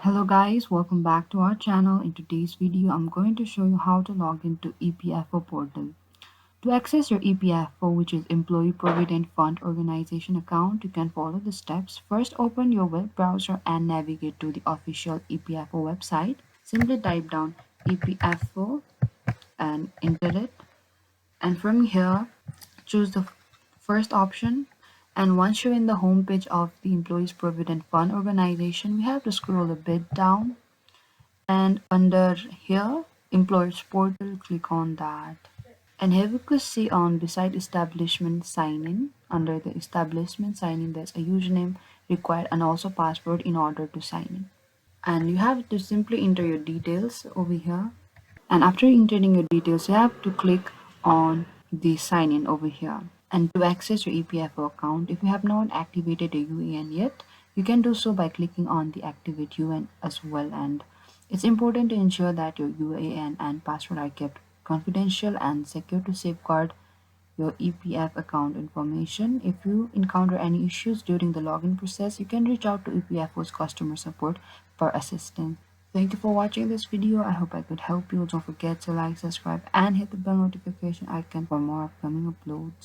Hello guys, welcome back to our channel. In today's video, I'm going to show you how to log into EPFO portal. To access your EPFO, which is Employee Provident Fund Organization account, you can follow the steps. First, open your web browser and navigate to the official EPFO website. Simply type down EPFO and enter it. And from here, choose the first option. And once you're in the home page of the Employees Provident Fund Organization, we have to scroll a bit down. And under here, Employers Portal, click on that. And here we could see on beside establishment sign in, under the establishment sign in, there's a username required and also password in order to sign in. And you have to simply enter your details over here. And after entering your details, you have to click on the sign in over here. And to access your EPFO account, if you have not activated a UAN yet, you can do so by clicking on the activate UAN as well. And it's important to ensure that your UAN and password are kept confidential and secure to safeguard your EPF account information. If you encounter any issues during the login process, you can reach out to EPFO's customer support for assistance. Thank you for watching this video. I hope I could help you. Don't forget to like, subscribe, and hit the bell notification icon for more upcoming uploads.